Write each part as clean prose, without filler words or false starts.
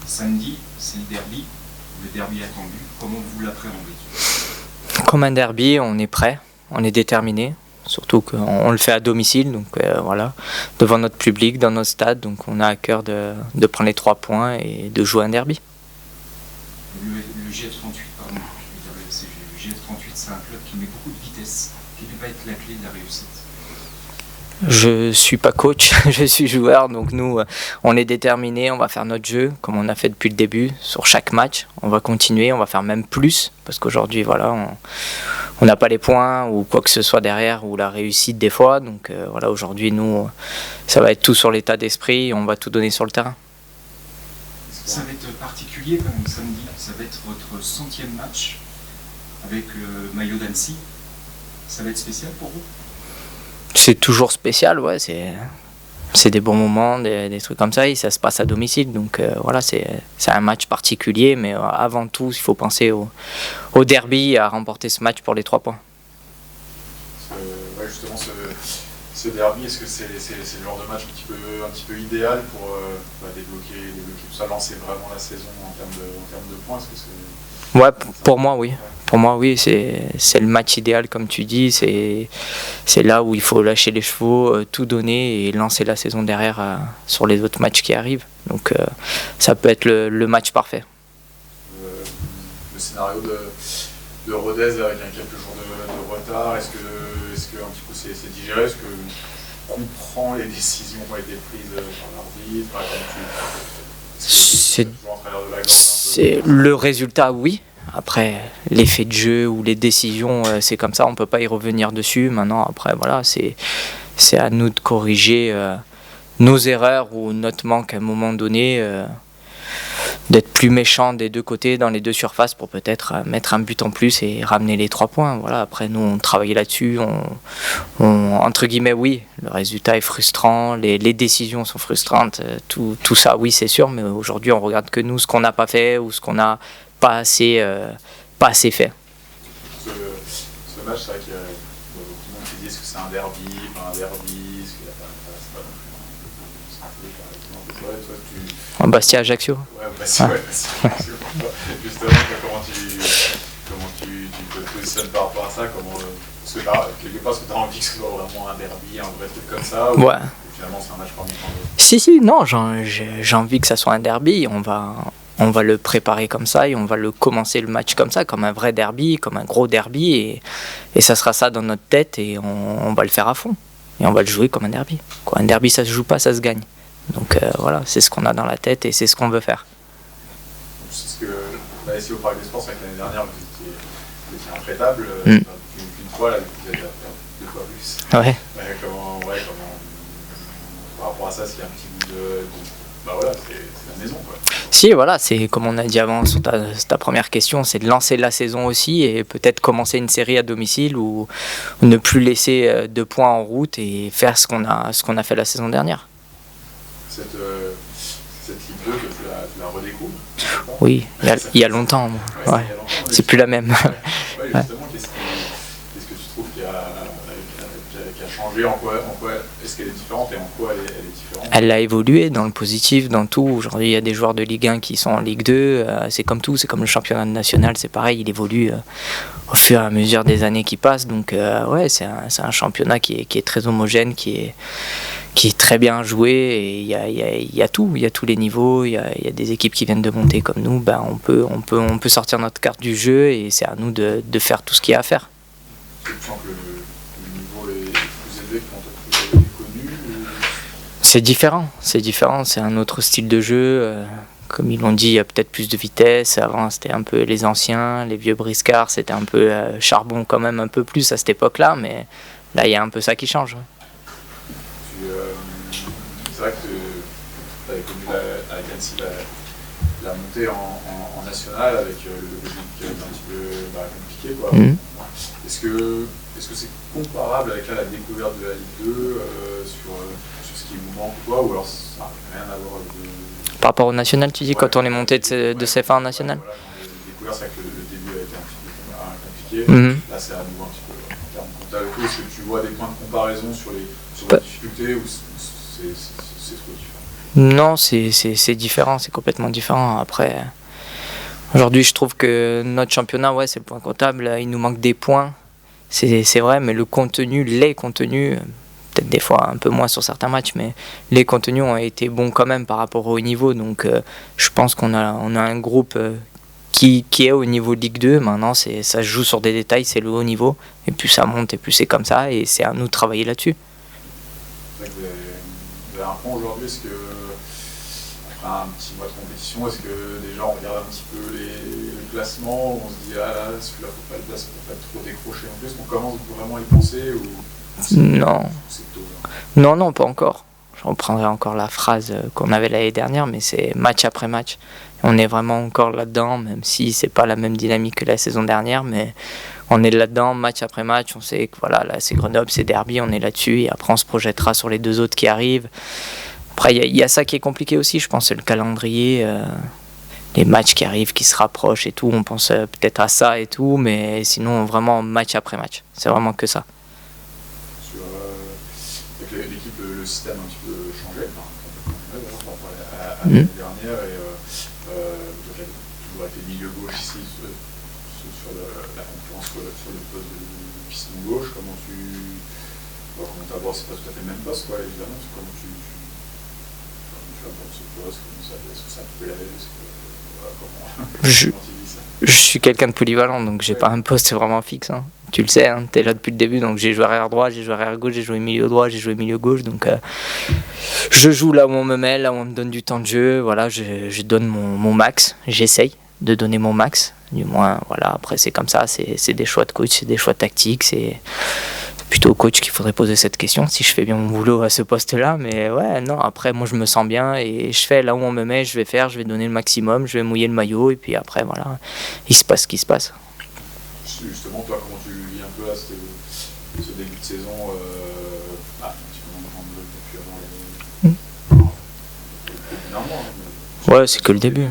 Samedi, c'est le derby attendu. Comment vous l'appréhendez? Comme un derby, on est prêt, on est déterminé. Surtout qu'on le fait à domicile, donc voilà, devant notre public, dans notre stade. Donc on a à cœur de prendre les 3 points et de jouer un derby. Le GF38, pardon, je veux dire le FCG. Le GF38, c'est un club qui met beaucoup de vitesse, qui ne peut pas être la clé de la réussite. Je suis pas coach, je suis joueur, donc nous on est déterminés, on va faire notre jeu comme on a fait depuis le début sur chaque match. On va continuer, on va faire même plus parce qu'aujourd'hui voilà, on n'a pas les points ou quoi que ce soit derrière ou la réussite des fois. Donc voilà, aujourd'hui nous ça va être tout sur l'état d'esprit, on va tout donner sur le terrain. Ça va être particulier quand même samedi, ça va être votre 100e match avec maillot d'Annecy. Ça va être spécial pour vous? C'est toujours spécial, ouais, c'est des bons moments, des trucs comme ça, et ça se passe à domicile. Donc voilà, c'est un match particulier, mais avant tout, il faut penser au derby, à remporter ce match pour les 3 points. Ouais, justement, ce derby, est-ce que c'est le genre de match un petit peu idéal pour débloquer tout ça, lancer vraiment la saison en termes de points? Est-ce que c'est... Ouais, pour moi, oui. Pour moi, oui, c'est le match idéal, comme tu dis. C'est là où il faut lâcher les chevaux, tout donner et lancer la saison derrière sur les autres matchs qui arrivent. Donc ça peut être le match parfait. Le scénario de Rodez avec quelques jours de retard, est-ce que un petit peu c'est digéré? Est-ce que tu comprends les décisions qui ont été prises par l'arbitre? C'est le résultat, oui. Après, l'effet de jeu ou les décisions, c'est comme ça, on ne peut pas y revenir dessus. Maintenant, après, voilà, c'est à nous de corriger nos erreurs ou notre manque à un moment donné, d'être plus méchant des deux côtés, dans les deux surfaces, pour peut-être mettre un but en plus et ramener les 3 points. Voilà, après, nous, on travaille là-dessus. Entre guillemets, oui, le résultat est frustrant, les décisions sont frustrantes, tout ça, oui, c'est sûr, mais aujourd'hui, on regarde que nous, ce qu'on n'a pas fait ou ce qu'on n'a pas assez fait. Ce match, c'est vrai qu'il y a beaucoup de monde qui disent que c'est un derby, pas un derby, ce qu'il n'y a pas, c'est pas non plus, par exemple. Toi, En Bastia-Ajaccio. Ouais, Bastia-Ajaccio. Justement, comment tu te positionnes par rapport à ça? Parce que quelque part, est-ce que tu as envie que ce soit vraiment un derby, un vrai truc comme ça? Ou ouais. Finalement, c'est un match parmi tant d'autres? Si, non, j'ai envie que ça soit un derby. On va le préparer comme ça et on va le commencer le match comme ça, comme un vrai derby, comme un gros derby, et ça sera ça dans notre tête et on va le faire à fond. Et on va le jouer comme un derby. Un derby, ça se joue pas, ça se gagne. Donc voilà, c'est ce qu'on a dans la tête et c'est ce qu'on veut faire. C'est ce que là, ici au Parc des Sports, c'est que l'année dernière, vous étiez intraitable. Une fois, là, vous avez perdu 2 fois plus. Ouais. Comment, par rapport à ça, s'il y a un petit bout de voilà, c'est la maison, quoi. Si, voilà, c'est comme on a dit avant sur ta première question, c'est de lancer la saison aussi et peut-être commencer une série à domicile ou ne plus laisser 2 points en route et faire ce qu'on a fait la saison dernière. Cette Ligue 2 que tu la redécouvres? Oui, il y a longtemps. Ouais. C'est plus la même. Justement, qu'est-ce que tu trouves qui a changé? En quoi est-ce qu'elle est différente et en quoi elle est différente? Elle a évolué dans le positif, dans tout. Aujourd'hui, il y a des joueurs de Ligue 1 qui sont en Ligue 2. C'est comme tout, c'est comme le championnat national, c'est pareil, il évolue au fur et à mesure des années qui passent. Donc ouais, c'est un championnat qui est très homogène, qui est très bien joué. Et il y a tout, il y a tous les niveaux. Il y a des équipes qui viennent de monter comme nous. On peut sortir notre carte du jeu et c'est à nous de faire tout ce qu'il y a à faire. Tu sens que le niveau est plus élevé que quand tu es connu? C'est différent, c'est un autre style de jeu. Comme ils l'ont dit, il y a peut-être plus de vitesse. Avant, c'était un peu les anciens, les vieux briscards, c'était un peu charbon quand même un peu plus à cette époque-là, mais là, il y a un peu ça qui change. C'est vrai que tu avais connu avec Annecy la montée en national avec le Belgique qui était un petit peu compliqué, quoi. Est-ce que c'est comparable avec la découverte de la Ligue 2 sur ce qui vous manque, quoi, ou alors ça n'a rien à voir avec Par rapport au national, tu dis, quand on est monté de CFA en national? Voilà, quand j'ai découvert, c'est que le début a été un petit peu compliqué. Là, c'est à nouveau un petit peu en termes comptables. Est-ce que tu vois des points de comparaison sur les difficultés ou c'est trop différent? Non, c'est différent, c'est complètement différent. Après, aujourd'hui, je trouve que notre championnat, ouais, c'est le point comptable. Il nous manque des points, c'est vrai, mais le contenu, les contenus, peut-être des fois un peu moins sur certains matchs, mais les contenus ont été bons quand même par rapport au haut niveau. Donc, je pense qu'on a un groupe qui est au niveau de Ligue 2. Maintenant, ça se joue sur des détails, c'est le haut niveau. Et plus ça monte, et plus c'est comme ça. Et c'est à nous de travailler là-dessus. Vous avez un point aujourd'hui, est-ce que, après un petit mois de compétition, est-ce que déjà on regarde un petit peu les classements, où on se dit ah là, celui-là faut pas le placer, faut pas trop décrocher en plus, on commence vraiment à y penser ou Non. C'est tôt, là. Non, pas encore. Je reprendrai encore la phrase qu'on avait l'année dernière, mais c'est match après match. On est vraiment encore là-dedans, même si c'est pas la même dynamique que la saison dernière, mais on est là-dedans, match après match. On sait que voilà, là c'est Grenoble, c'est Derby, on est là-dessus, et après on se projettera sur les deux autres qui arrivent. Après, il y a ça qui est compliqué aussi, je pense, c'est le calendrier, les matchs qui arrivent, qui se rapprochent et tout. On pense peut-être à ça et tout, mais sinon vraiment match après match. C'est vraiment que ça. Avec l'équipe, le système a un petit peu changé, par rapport à l'année dernière, et donc il a toujours été milieu gauche ici, sur la concurrence sur le poste de piston gauche. Comment t'abordes, c'est pas tout à fait le même poste, quoi, évidemment, comment tu abordes ce poste, est-ce que ça te plaît, comment tu vis ça? Je suis quelqu'un de polyvalent, donc j'ai pas un poste vraiment fixe. Hein. Tu le sais, hein, tu es là depuis le début, donc j'ai joué arrière droit, j'ai joué arrière gauche, j'ai joué milieu droit, j'ai joué milieu gauche, donc je joue là où on me met, là où on me donne du temps de jeu, voilà, je donne mon max, j'essaye de donner mon max, du moins, voilà, après c'est comme ça, c'est des choix de coach, c'est des choix tactiques, c'est plutôt au coach qu'il faudrait poser cette question, si je fais bien mon boulot à ce poste-là, mais ouais, non, après moi je me sens bien et je fais là où on me met, je vais donner le maximum, je vais mouiller le maillot, et puis après, voilà, il se passe ce qui se passe. Justement, toi, comment tu vis un peu là, ce début de saison, un petit peu moins de jeu que depuis avant Ouais, c'est que le début.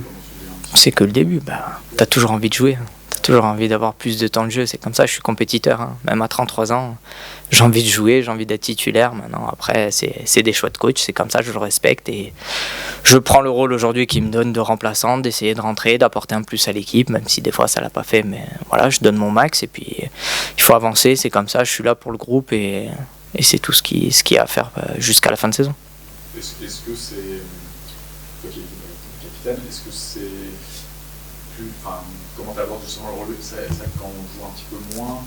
C'est que le début. Bah, t'as toujours envie de jouer. T'as toujours envie d'avoir plus de temps de jeu. C'est comme ça, je suis compétiteur. Hein. Même à 33 ans, j'ai envie de jouer, j'ai envie d'être titulaire. Maintenant, après, c'est des choix de coach. C'est comme ça, je le respecte. Et je prends le rôle aujourd'hui qui me donne de remplaçante, d'essayer de rentrer, d'apporter un plus à l'équipe, même si des fois ça l'a pas fait. Mais voilà, je donne mon max. Et puis, il faut avancer. C'est comme ça, je suis là pour le groupe. Et c'est tout ce qu'il y a à faire jusqu'à la fin de saison. Est-ce que c'est... Toi qui es capitaine, est-ce que c'est plus... Enfin, comment tu abordes justement le rôle? C'est ça que quand on joue un petit peu moins,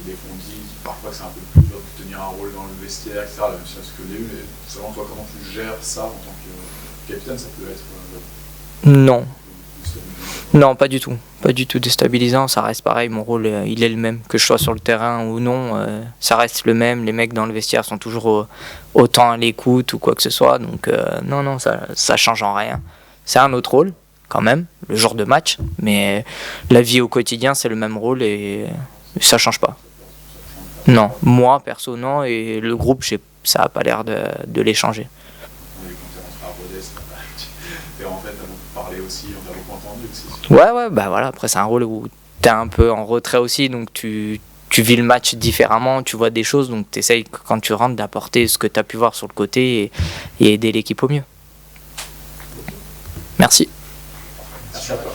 des fois on dit parfois que c'est un peu plus dur de tenir un rôle dans le vestiaire, etc. Même si c'est ce que j'ai eu, mais selon toi, comment tu gères ça en tant que capitaine? Ça peut être... Non. Non, pas du tout. Pas du tout déstabilisant. Ça reste pareil. Mon rôle, il est le même. Que je sois sur le terrain ou non, ça reste le même. Les mecs dans le vestiaire sont toujours autant à l'écoute ou quoi que ce soit. Donc, non, ça change en rien. C'est un autre rôle, quand même, le jour de match. Mais la vie au quotidien, c'est le même rôle et ça change pas. Non, moi, perso, non. Et le groupe, ça n'a pas l'air de les changer. Aussi, on a beaucoup entendu aussi. Ouais, bah voilà, après c'est un rôle où t'es un peu en retrait aussi, donc tu vis le match différemment, tu vois des choses, donc t'essayes quand tu rentres d'apporter ce que t'as pu voir sur le côté et aider l'équipe au mieux. Merci. Merci à toi.